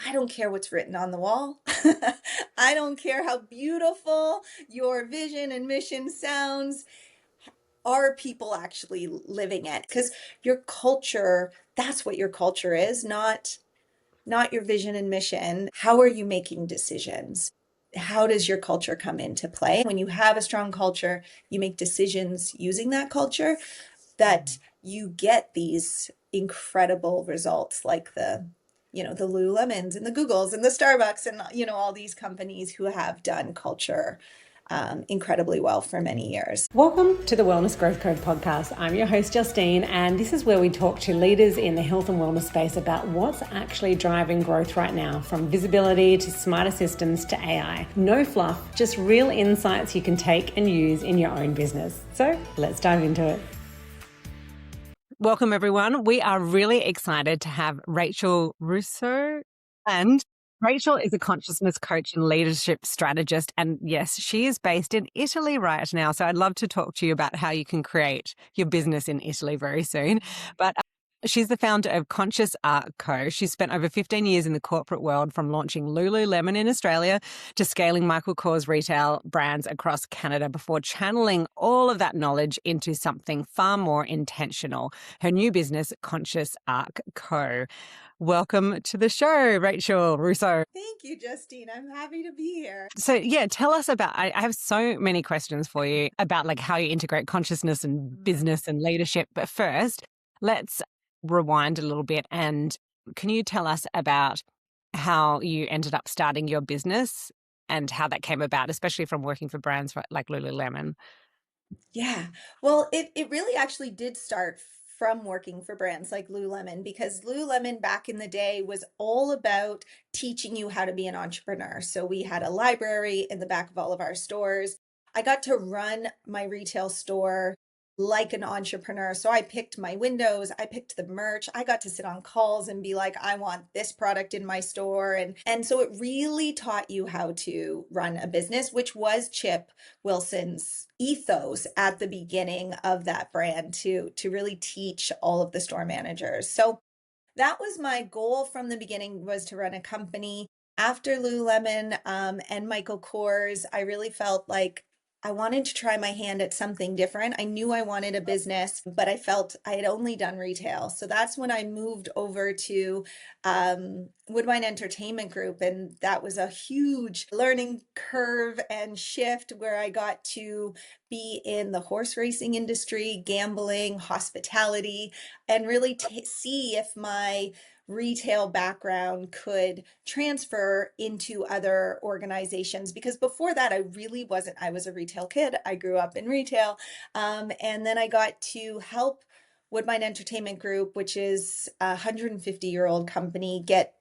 I don't care what's written on the wall. I don't care how beautiful your vision and mission sounds. Are people actually living it? Because your culture, that's what your culture is, not your vision and mission. How are you making decisions? How does your culture come into play? When you have a strong culture, you make decisions using that culture, that you get these incredible results like the Lululemons and the Googles and the Starbucks and, all these companies who have done culture incredibly well for many years. Welcome to the Wellness Growth Code podcast. I'm your host, Justine, and this is where we talk to leaders in the health and wellness space about what's actually driving growth right now, from visibility to smarter systems to AI. No fluff, just real insights you can take and use in your own business. So let's dive into it. Welcome, everyone. We are really excited to have Rachel Rousseau. And Rachel is a consciousness coach and leadership strategist. And yes, she is based in Italy right now. So I'd love to talk to you about how you can create your business in Italy very soon. But she's the founder of Conscious Art Co. She's spent over 15 years in the corporate world, from launching Lululemon in Australia to scaling Michael Kors retail brands across Canada, before channeling all of that knowledge into something far more intentional. Her new business, Conscious Art Co. Welcome to the show, Rachel Rousseau. Thank you, Justine. I'm happy to be here. So yeah, tell us about, I have so many questions for you about like how you integrate consciousness and business and leadership. But first, let's rewind a little bit. And can you tell us about how you ended up starting your business and how that came about, especially from working for brands like Lululemon? Yeah. Well, it really actually did start from working for brands like Lululemon, because Lululemon back in the day was all about teaching you how to be an entrepreneur. So we had a library in the back of all of our stores. I got to run my retail store like an entrepreneur. So I picked my windows, I picked the merch. I got to sit on calls and be like, I want this product in my store. And so it really taught you how to run a business, which was Chip Wilson's ethos at the beginning of that brand, to really teach all of the store managers. So that was my goal from the beginning, was to run a company. After Lululemon and Michael Kors, I really felt like I wanted to try my hand at something different. I knew I wanted a business, but I felt I had only done retail. So that's when I moved over to Woodbine Entertainment Group. And that was a huge learning curve and shift, where I got to be in the horse racing industry, gambling, hospitality, and really see if my retail background could transfer into other organizations. Because before that, I really wasn't. I was a retail kid. I grew up in retail. And then I got to help Woodbine Entertainment Group, which is a 150-year-old company, get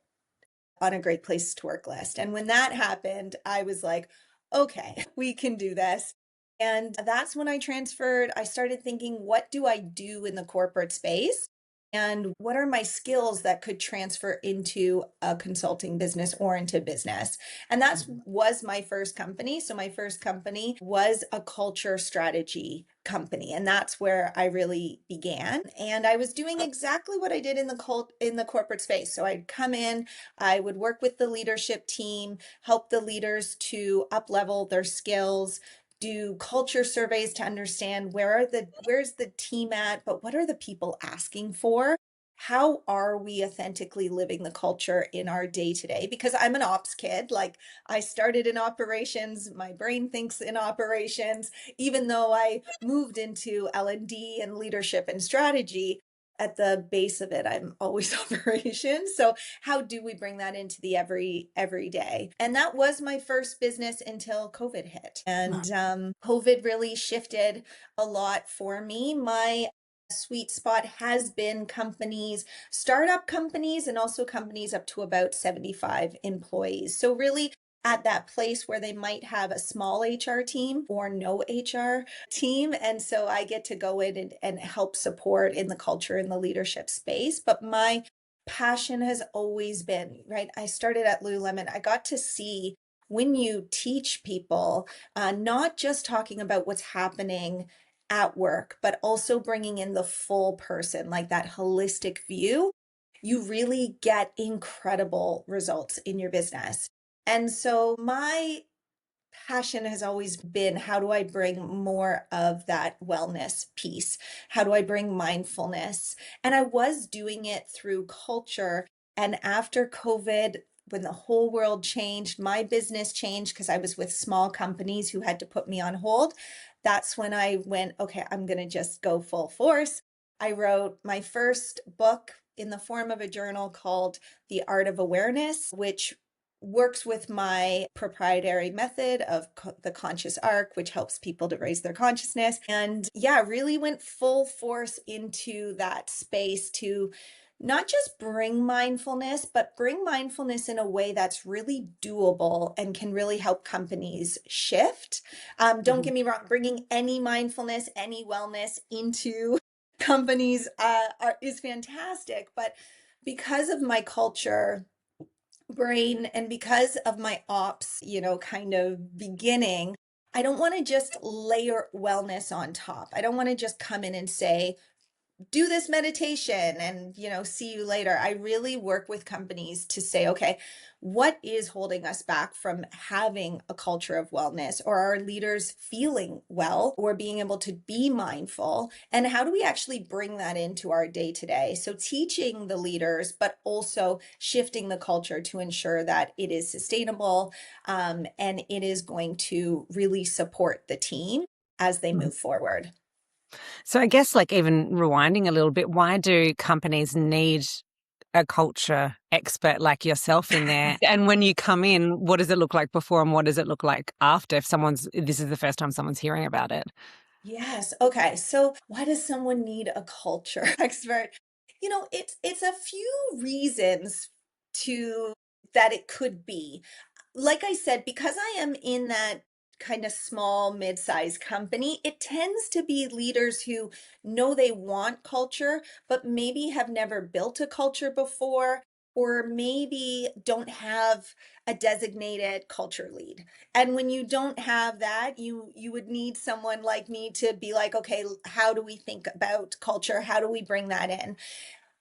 on a great place to work list. And when that happened, I was like, okay, we can do this. And that's when I transferred. I started thinking, what do I do in the corporate space? And what are my skills that could transfer into a consulting business or into business? And that was my first company. So my first company was a culture strategy company, and that's where I really began. And I was doing exactly what I did in the corporate space. So I'd come in, I would work with the leadership team, help the leaders to up level their skills, do culture surveys to understand where's the team at, but what are the people asking for? How are we authentically living the culture in our day to day? Because I'm an ops kid. Like, I started in operations, my brain thinks in operations, even though I moved into L&D and leadership and strategy. At the base of it, I'm always operations. So how do we bring that into the every day? And that was my first business until COVID hit. And COVID really shifted a lot for me. My sweet spot has been companies, startup companies, and also companies up to about 75 employees. So really at that place where they might have a small HR team or no HR team. And so I get to go in and help support in the culture and the leadership space. But my passion has always been, right? I started at Lululemon. I got to see, when you teach people, not just talking about what's happening at work, but also bringing in the full person, like that holistic view, you really get incredible results in your business. And so my passion has always been, how do I bring more of that wellness piece? How do I bring mindfulness? And I was doing it through culture. And after COVID, when the whole world changed, my business changed because I was with small companies who had to put me on hold. That's when I went, okay, I'm going to just go full force. I wrote my first book in the form of a journal called The Art of Awareness, which works with my proprietary method of the conscious arc, which helps people to raise their consciousness. And yeah, really went full force into that space to not just bring mindfulness, but bring mindfulness in a way that's really doable and can really help companies shift. Don't Mhm. get me wrong, bringing any mindfulness, any wellness into companies is fantastic. But because of my culture, brain, and because of my ops, kind of beginning, I don't want to just layer wellness on top. I don't want to just come in and say, do this meditation and see you later. I really work with companies to say, okay, what is holding us back from having a culture of wellness, or our leaders feeling well or being able to be mindful, and how do we actually bring that into our day to day? So teaching the leaders, but also shifting the culture to ensure that it is sustainable, and it is going to really support the team as they Mhm. move forward. So I guess, like, even rewinding a little bit, why do companies need a culture expert like yourself in there? And when you come in, what does it look like before and what does it look like after, if this is the first time someone's hearing about it? Yes. Okay. So why does someone need a culture expert? It's a few reasons to that it could be. Like I said, because I am in that kind of small, mid-sized company, it tends to be leaders who know they want culture, but maybe have never built a culture before, or maybe don't have a designated culture lead. And when you don't have that, you would need someone like me to be like, okay, how do we think about culture? How do we bring that in?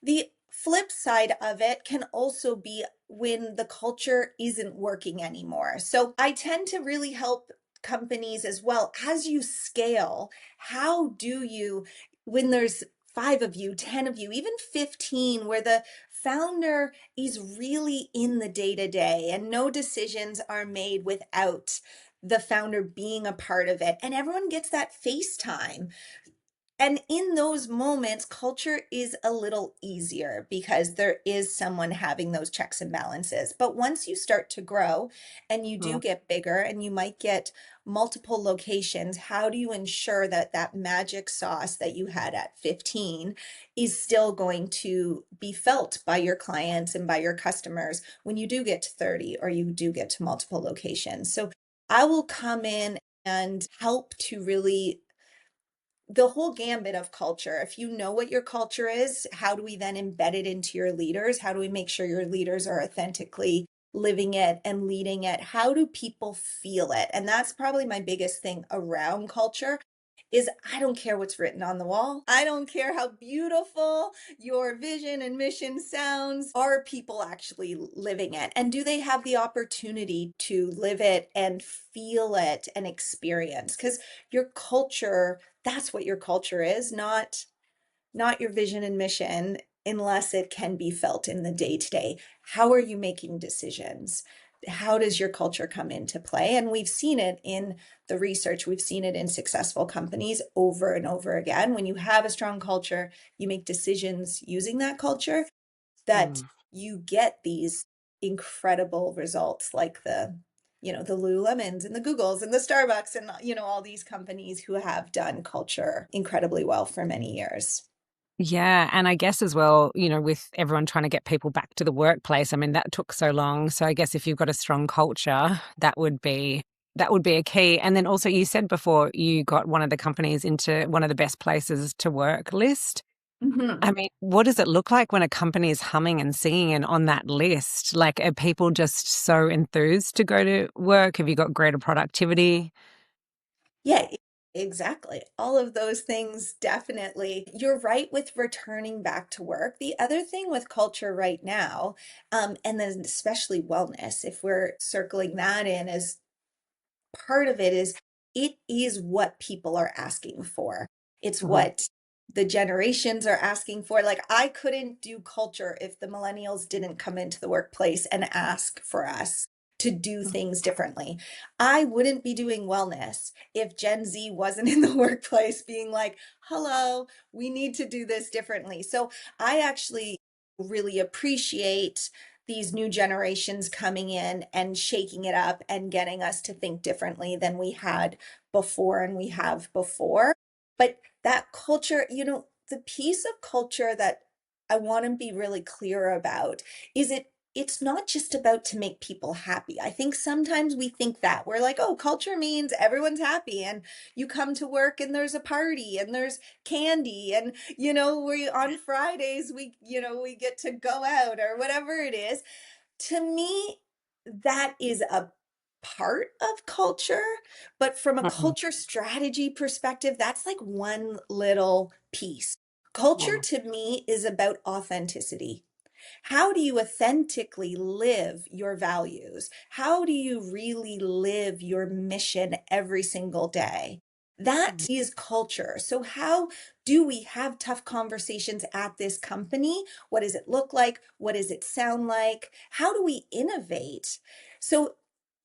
The flip side of it can also be when the culture isn't working anymore. So I tend to really help companies as well. As you scale, how do you, when there's five of you, 10 of you, even 15, where the founder is really in the day to day and no decisions are made without the founder being a part of it, and everyone gets that face time. And in those moments, culture is a little easier because there is someone having those checks and balances. But once you start to grow and you do Mm. get bigger and you might get multiple locations, how do you ensure that that magic sauce that you had at 15 is still going to be felt by your clients and by your customers when you do get to 30 or you do get to multiple locations? So I will come in and help to really the whole gambit of culture. If you know what your culture is, how do we then embed it into your leaders? How do we make sure your leaders are authentically living it and leading it? How do people feel it? And that's probably my biggest thing around culture is I don't care what's written on the wall. I don't care how beautiful your vision and mission sounds. Are people actually living it? And do they have the opportunity to live it and feel it and experience? Because your culture, that's what your culture is, not your vision and mission, unless it can be felt in the day to day. How are you making decisions? How does your culture come into play? And we've seen it in the research, we've seen it in successful companies over and over again. When you have a strong culture, you make decisions using that culture, that Mm. you get these incredible results like the Lululemons and the Googles and the Starbucks and all these companies who have done culture incredibly well for many years. Yeah, and I guess as well, with everyone trying to get people back to the workplace, I mean, that took so long. So I guess if you've got a strong culture, that would be a key. And then also you said before you got one of the companies into one of the best places to work list. Mhm. I mean, what does it look like when a company is humming and singing and on that list? Like, are people just so enthused to go to work? Have you got greater productivity? Yeah, Exactly. All of those things, definitely. You're right with returning back to work. The other thing with culture right now, and then especially wellness, if we're circling that in as part of it, is it is what people are asking for. It's Mhm. what the generations are asking for. Like, I couldn't do culture if the millennials didn't come into the workplace and ask for us to do things differently. I wouldn't be doing wellness if Gen Z wasn't in the workplace being like, hello, we need to do this differently. So I actually really appreciate these new generations coming in and shaking it up and getting us to think differently than we had before and we have before. But that culture, the piece of culture that I want to be really clear about is it's not just about to make people happy. I think sometimes we think that we're like, oh, culture means everyone's happy and you come to work and there's a party and there's candy and we on Fridays we get to go out or whatever it is. To me, that is a part of culture, but from a Mhm. culture strategy perspective, that's like one little piece. Culture Mhm. to me is about authenticity. How do you authentically live your values? How do you really live your mission every single day? That is culture. So, how do we have tough conversations at this company? What does it look like? What does it sound like? How do we innovate? So,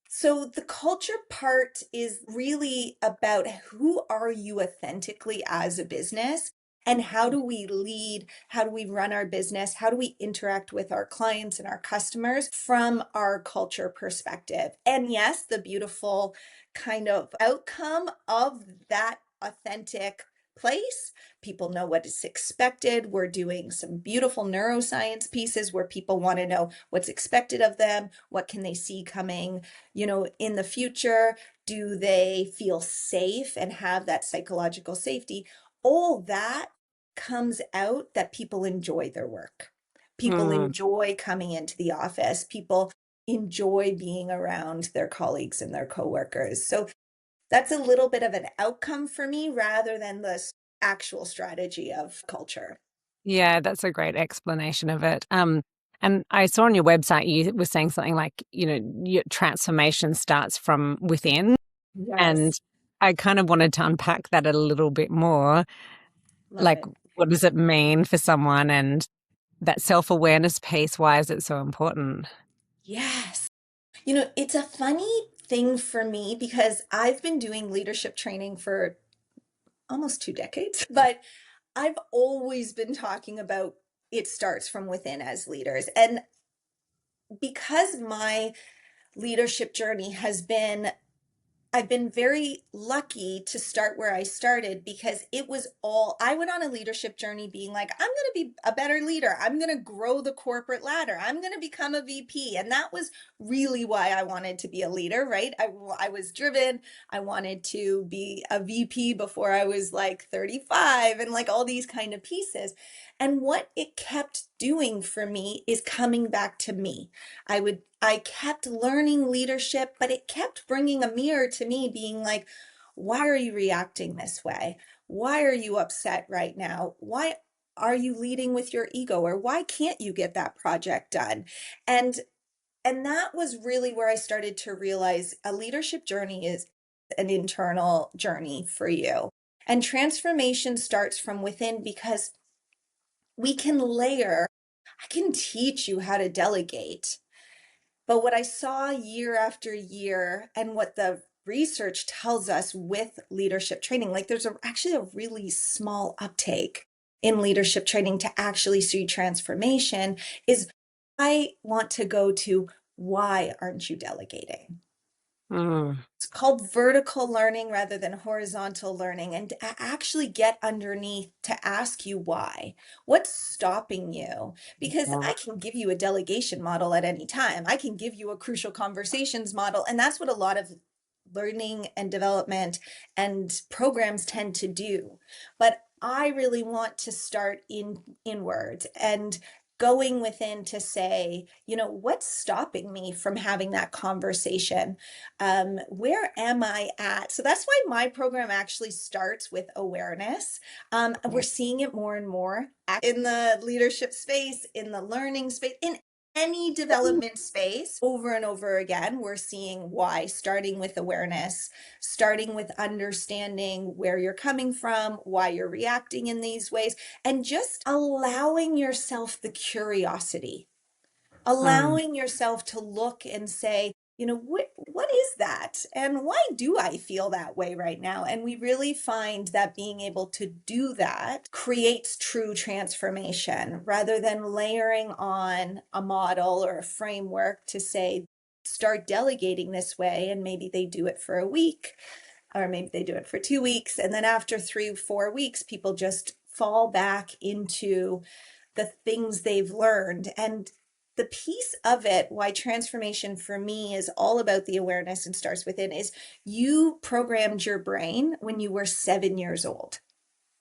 so the culture part is really about who are you authentically as a business and how do we lead? How do we run our business? How do we interact with our clients and our customers from our culture perspective? And yes, the beautiful kind of outcome of that authentic place. People know what is expected. We're doing some beautiful neuroscience pieces where people want to know what's expected of them, what can they see coming in the future? Do they feel safe and have that psychological safety? All that comes out that people enjoy their work. People Mm. enjoy coming into the office. People enjoy being around their colleagues and their coworkers. So that's a little bit of an outcome for me rather than the actual strategy of culture. Yeah, that's a great explanation of it. And I saw on your website you were saying something like, your transformation starts from within. And Yes, I kind of wanted to unpack that a little bit more. love Like, it. what does it mean for someone? And that self awareness piece, why is it so important? Yes. It's a funny thing for me because I've been doing leadership training for almost 2 decades, but I've always been talking about it starts from within as leaders. And because my leadership journey has been I've been very lucky to start where I started because I went on a leadership journey being like, I'm going to be a better leader. I'm going to grow the corporate ladder. I'm going to become a VP. And that was really why I wanted to be a leader, right? I was driven. I wanted to be a VP before I was like 35 and like all these kind of pieces. And what it kept doing for me is coming back to me. I kept learning leadership, but it kept bringing a mirror to me being like, why are you reacting this way? Why are you upset right now? Why are you leading with your ego or why can't you get that project done? And and that was really where I started to realize a leadership journey is an internal journey for you. And transformation starts from within because we can layer. I can teach you how to delegate. But what I saw year after year and what the research tells us with leadership training, like actually a really small uptake in leadership training to actually see transformation, is I want to go to why aren't you delegating? Mm. It's called vertical learning rather than horizontal learning, and to actually get underneath to ask you why. What's stopping you? Because I can give you a delegation model at any time. I can give you a crucial conversations model, and that's what a lot of learning and development and programs tend to do. But I really want to start inward and going within to say, what's stopping me from having that conversation? Where am I at? So that's why my program actually starts with awareness. We're Yeah. seeing it more and more in the leadership space, in the learning space, in any development space. Over and over again, we're seeing why, starting with awareness, starting with understanding where you're coming from, why you're reacting in these ways, and just allowing yourself the curiosity, Mm. allowing yourself to look and say, what is that? And why do I feel that way right now? And we really find that being able to do that creates true transformation rather than layering on a model or a framework to say, start delegating this way. And maybe they do it for a week, or maybe they do it for 2 weeks. And then after 3, 4 weeks, people just fall back into the things they've learned. And the piece of it, why transformation for me is all about the awareness and starts within, is you programmed your brain when you were 7 years old.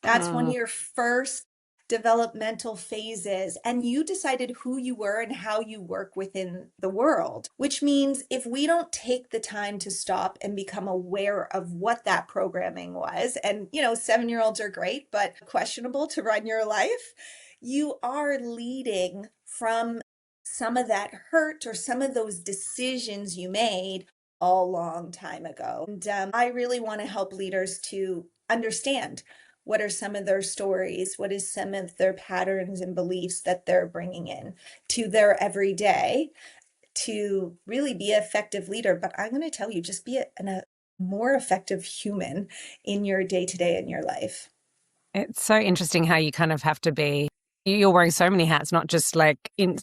That's one of Mm. your first developmental phases. And you decided who you were and how you work within the world, which means if we don't take the time to stop and become aware of what that programming was, and 7-year-olds are great, but questionable to run your life, you are leading from some of that hurt or some of those decisions you made a long time ago. And I really want to help leaders to understand what are some of their stories, what is some of their patterns and beliefs that they're bringing in to their everyday to really be an effective leader. But I'm going to tell you, just be a more effective human in your day to day in your life. It's so interesting how you kind of have to be, you're wearing so many hats, not just like in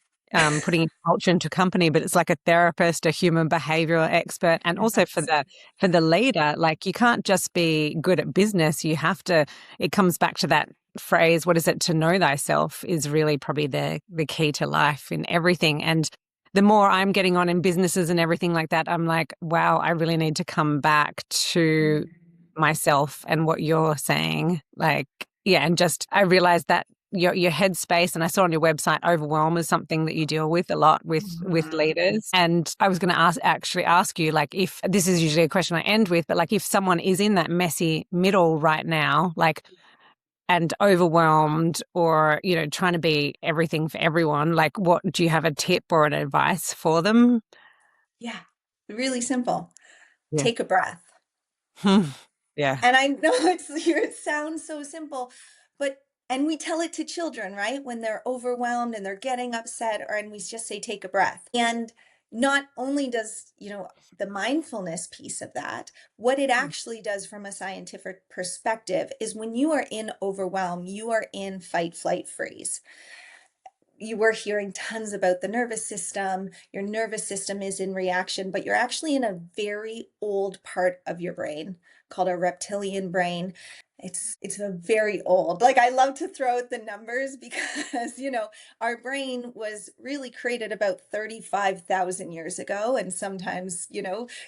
putting culture into company, but it's like a therapist, a human behavioral expert, and also Yes. for the leader, like you can't just be good at business. You have to, it comes back to that phrase, what is it, to know thyself is really probably the key to life in everything. And the more I'm getting on in businesses and everything like that, I'm like, wow, I really need to come back to myself and what you're saying. Like, yeah, and just I realized that your headspace, and I saw on your website, overwhelm is something that you deal with a lot with Mhm. leaders. And I was going to ask you, like, if this is usually a question I end with, but like if someone is in that messy middle right now, like, and overwhelmed or trying to be everything for everyone, like, what do you have a tip or an advice for them? Yeah, really simple. Yeah. Take a breath. Yeah. And I know it sounds so simple, but and we tell it to children, right? When they're overwhelmed and they're getting upset, and we just say, take a breath. And not only does, the mindfulness piece of that, what it actually does from a scientific perspective is when you are in overwhelm, you are in fight, flight, freeze. You were hearing tons about the nervous system. Your nervous system is in reaction, but you're actually in a very old part of your brain called a reptilian brain. It's a very old. Like I love to throw out the numbers because, our brain was really created about 35,000 years ago. And sometimes,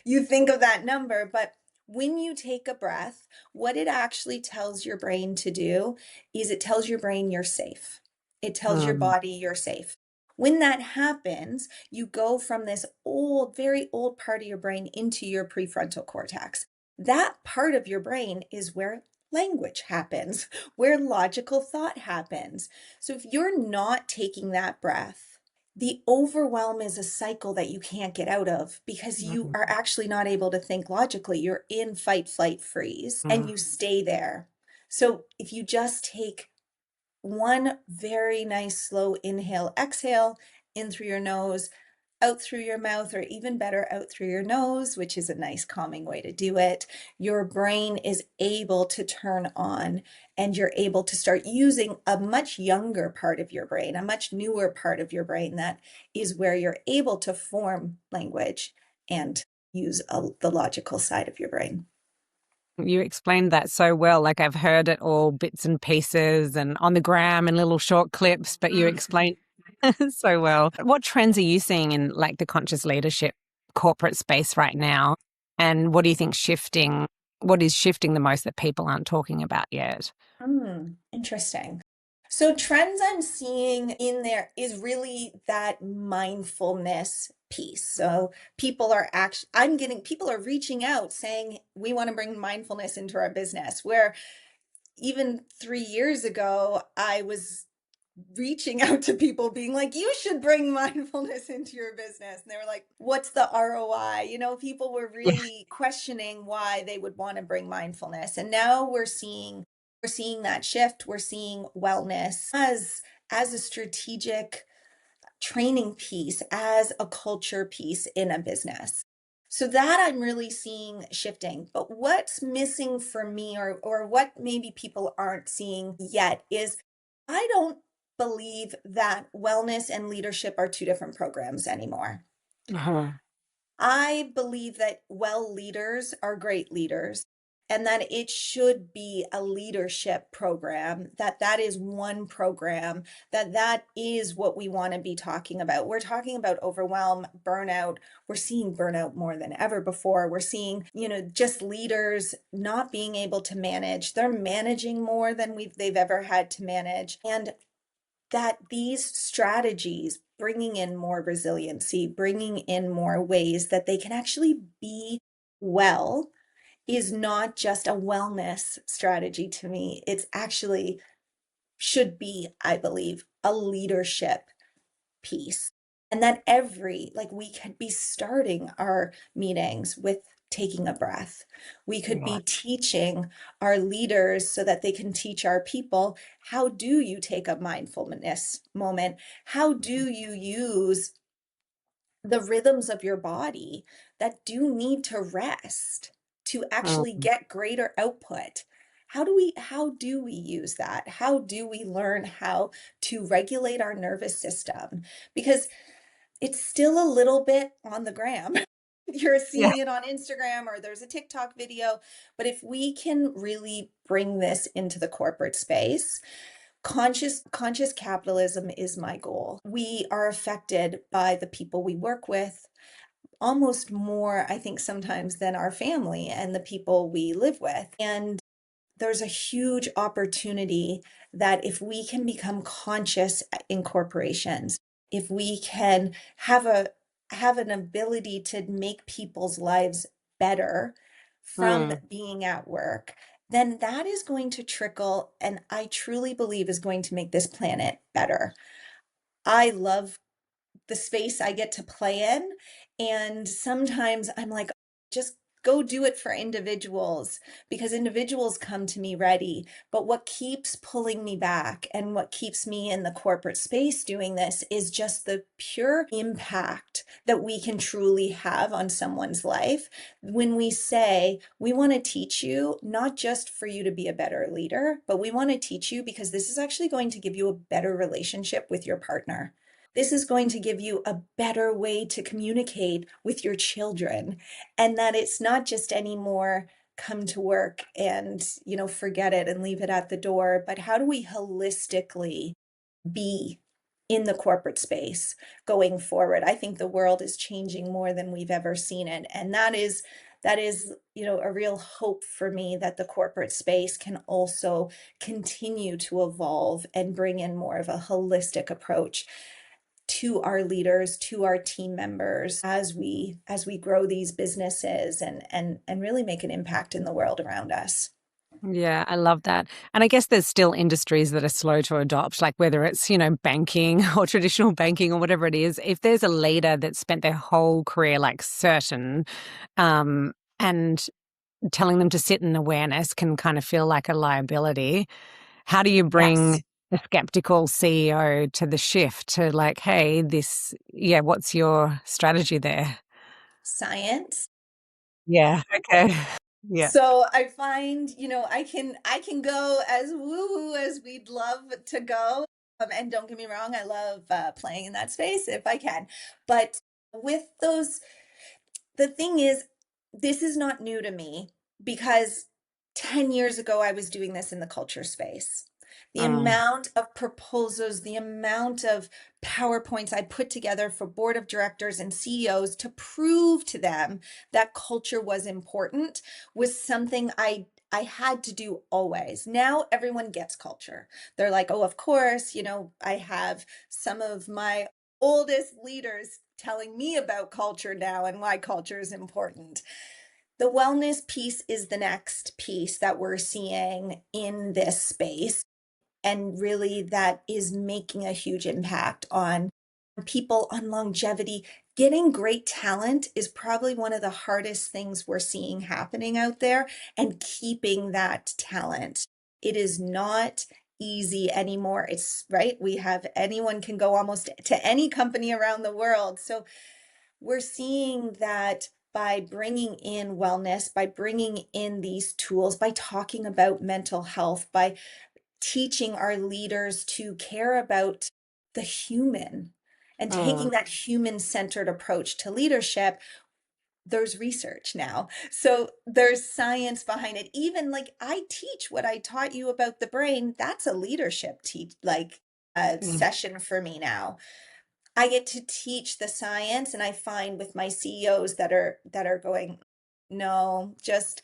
you think of that number, but when you take a breath, what it actually tells your brain to do is it tells your brain you're safe. It tells your Mm. body you're safe. When that happens, you go from this old, very old part of your brain into your prefrontal cortex. That part of your brain is where language happens, where logical thought happens. So if you're not taking that breath, the overwhelm is a cycle that you can't get out of because you Mm. are actually not able to think logically. You're in fight, flight, freeze, and Mm. you stay there. So if you just take one very nice slow inhale, exhale in through your nose, out through your mouth, or even better, out through your nose, which is a nice calming way to do it. Your brain is able to turn on and you're able to start using a much younger part of your brain, a much newer part of your brain that is where you're able to form language and use the logical side of your brain. You explained that so well. Like I've heard it all bits and pieces and on the gram and little short clips, but you explained so well. What trends are you seeing in like the conscious leadership corporate space right now? And what do you think shifting, what is shifting the most that people aren't talking about yet? Interesting. So trends I'm seeing in there is really that mindfulness piece. So people are actually, I'm getting, people are reaching out saying, we want to bring mindfulness into our business. Where even 3 years ago, I was reaching out to people being like, you should bring mindfulness into your business. And they were like, what's the ROI? You know, people were Yeah. really questioning why they would want to bring mindfulness. And now we're seeing that shift. We're seeing wellness as a strategic training piece, as a culture piece in a business. So that I'm really seeing shifting. But what's missing for me, or what maybe people aren't seeing yet, is I don't believe that wellness and leadership are two different programs anymore. Uh-huh. I believe that well leaders are great leaders, and that it should be a leadership program, that is one program, that is what we want to be talking about. We're talking about overwhelm, burnout. We're seeing burnout more than ever before. We're seeing, just leaders not being able to manage. They're managing more than they've ever had to manage. And that these strategies, bringing in more resiliency, bringing in more ways that they can actually be well, is not just a wellness strategy to me. It's actually should be, I believe, a leadership piece. And that like we could be starting our meetings with taking a breath. We could Yeah. be teaching our leaders so that they can teach our people, how do you take a mindfulness moment? How do you use the rhythms of your body that do need to rest to actually Mm. get greater output? How do we use that? How do we learn how to regulate our nervous system? Because it's still a little bit on the gram. You're Yeah. seeing it on Instagram, or there's a TikTok video. But if we can really bring this into the corporate space, conscious capitalism is my goal. We are affected by the people we work with almost more, I think, sometimes than our family and the people we live with. And there's a huge opportunity that if we can become conscious in corporations, if we can have an ability to make people's lives better from Mm. being at work, then that is going to trickle, and I truly believe is going to make this planet better. I love the space I get to play in. And sometimes I'm like, just go do it for individuals, because individuals come to me ready. But what keeps pulling me back and what keeps me in the corporate space doing this is just the pure impact that we can truly have on someone's life when we say, we want to teach you not just for you to be a better leader, but we want to teach you because this is actually going to give you a better relationship with your partner. This is going to give you a better way to communicate with your children, and that it's not just anymore come to work and, forget it and leave it at the door, but how do we holistically be in the corporate space going forward? I think the world is changing more than we've ever seen it. And that is, a real hope for me, that the corporate space can also continue to evolve and bring in more of a holistic approach to our leaders, to our team members, as we grow these businesses and really make an impact in the world around us. Yeah, I love that. And I guess there's still industries that are slow to adopt, like whether it's, banking or traditional banking or whatever it is. If there's a leader that spent their whole career like certain, and telling them to sit in awareness can kind of feel like a liability. How do you Yes. bring the skeptical CEO to the shift to like, hey, what's your strategy there? Science. Yeah. Okay. Yeah. So I find, I can go as woo-woo as we'd love to go. And don't get me wrong, I love playing in that space if I can. But with those the thing is, this is not new to me, because 10 years ago, I was doing this in the culture space. The Mm, amount of proposals, the amount of PowerPoints I put together for board of directors and CEOs to prove to them that culture was important was something I had to do always. Now everyone gets culture. They're like, oh, of course, I have some of my oldest leaders telling me about culture now and why culture is important. The wellness piece is the next piece that we're seeing in this space. And really, that is making a huge impact on people, on longevity. Getting great talent is probably one of the hardest things we're seeing happening out there, and keeping that talent. It is not easy anymore. It's right. We have anyone can go almost to any company around the world. So we're seeing that by bringing in wellness, by bringing in these tools, by talking about mental health, by teaching our leaders to care about the human and Mm, taking that human centered approach to leadership. There's research now. So there's science behind it. Even like I teach what I taught you about the brain, that's a leadership teach like a mm, session for me now. I get to teach the science, and I find with my CEOs that are going, no, just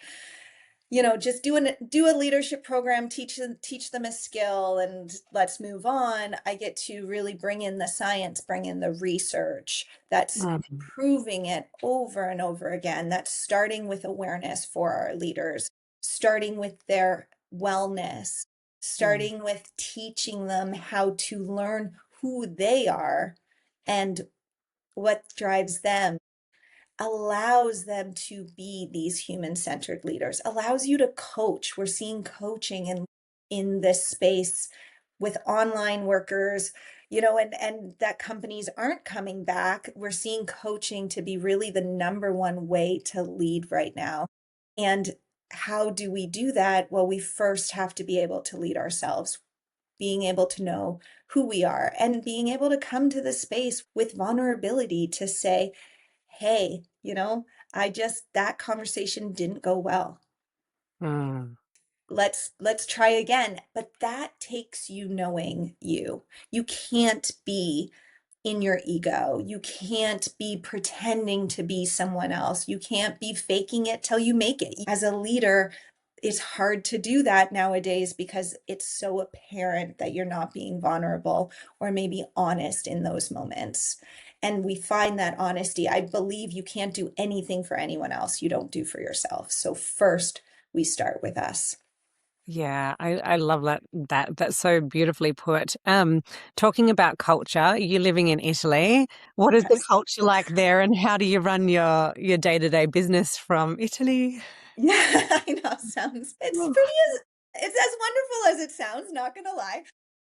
do a leadership program, teach them a skill, and let's move on. I get to really bring in the science, bring in the research that's mm, proving it over and over again. That's starting with awareness for our leaders, starting with their wellness, mm. starting with teaching them how to learn who they are and what drives them, allows them to be these human-centered leaders, allows you to coach. We're seeing coaching in this space with online workers, and that companies aren't coming back. We're seeing coaching to be really the number one way to lead right now. And how do we do that? Well, we first have to be able to lead ourselves, being able to know who we are and being able to come to the space with vulnerability to say, hey, that conversation didn't go well. Mm. Let's try again. But that takes you knowing you. You can't be in your ego. You can't be pretending to be someone else. You can't be faking it till you make it. As a leader, it's hard to do that nowadays because it's so apparent that you're not being vulnerable or maybe honest in those moments. And we find that honesty, I believe you can't do anything for anyone else you don't do for yourself. So first, we start with us. Yeah, I love that's so beautifully put. Talking about culture, you're living in Italy. What is the Yes. culture like there, and how do you run your day-to-day business from Italy? Yeah, I know. It's Oh, pretty it's as wonderful as it sounds, not gonna lie.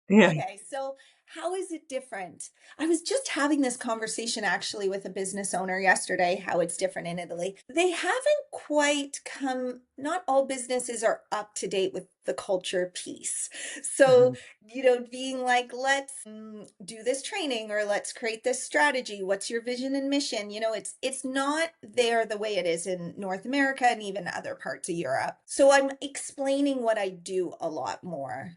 yeah. Okay, so how is it different? I was just having this conversation actually with a business owner yesterday, how it's different in Italy. They haven't quite come, not all businesses are up to date with the culture piece. So, Mhm. being like, let's do this training or let's create this strategy. What's your vision and mission? It's not there the way it is in North America and even other parts of Europe. So I'm explaining what I do a lot more,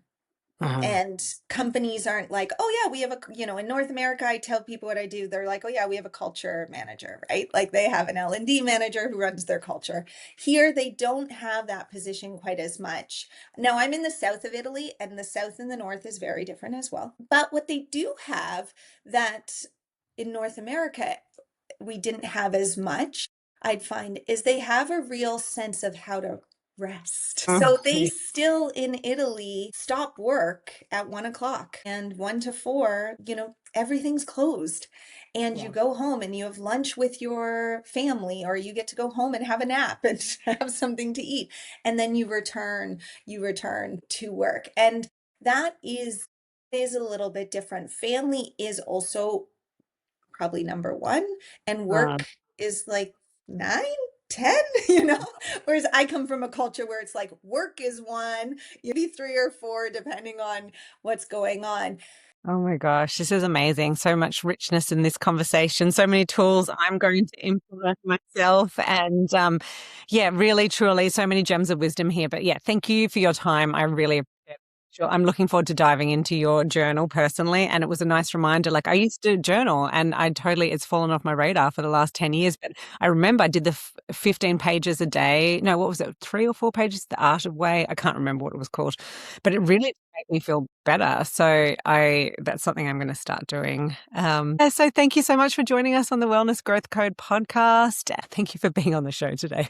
Uh-huh. and companies aren't like, oh yeah, we have in North America, I tell people what I do, they're like, oh yeah, we have a culture manager, right? Like they have an L&D manager who runs their culture. Here they don't have that position quite as much. Now I'm in the south of Italy, and the south and the north is very different as well. But what they do have that in North America we didn't have as much, I'd find, is they have a real sense of how to rest. Mm, So they yeah. still in Italy stop work at 1 o'clock, and 1 to 4, everything's closed. And you Yeah. go home and you have lunch with your family, or you get to go home and have a nap and have something to eat. And then you return to work. And that is a little bit different. Family is also probably number one, and Uh, work is like 9, 10, whereas I come from a culture where it's like work is one, maybe 3 or 4 depending on what's going on. oh my gosh, this is amazing. So much richness in this conversation, so many tools I'm going to implement myself. And yeah, really, truly, so many gems of wisdom here. But yeah, thank you for your time. I really appreciate it. Sure. I'm looking forward to diving into your journal personally. And it was a nice reminder. Like I used to journal and it's fallen off my radar for the last 10 years. But I remember I did the 15 pages a day. No, what was it? 3 or 4 pages, The Art of Way. I can't remember what it was called, but it really made me feel better. So that's something I'm going to start doing. So thank you so much for joining us on the Wellness Growth Code podcast. Thank you for being on the show today.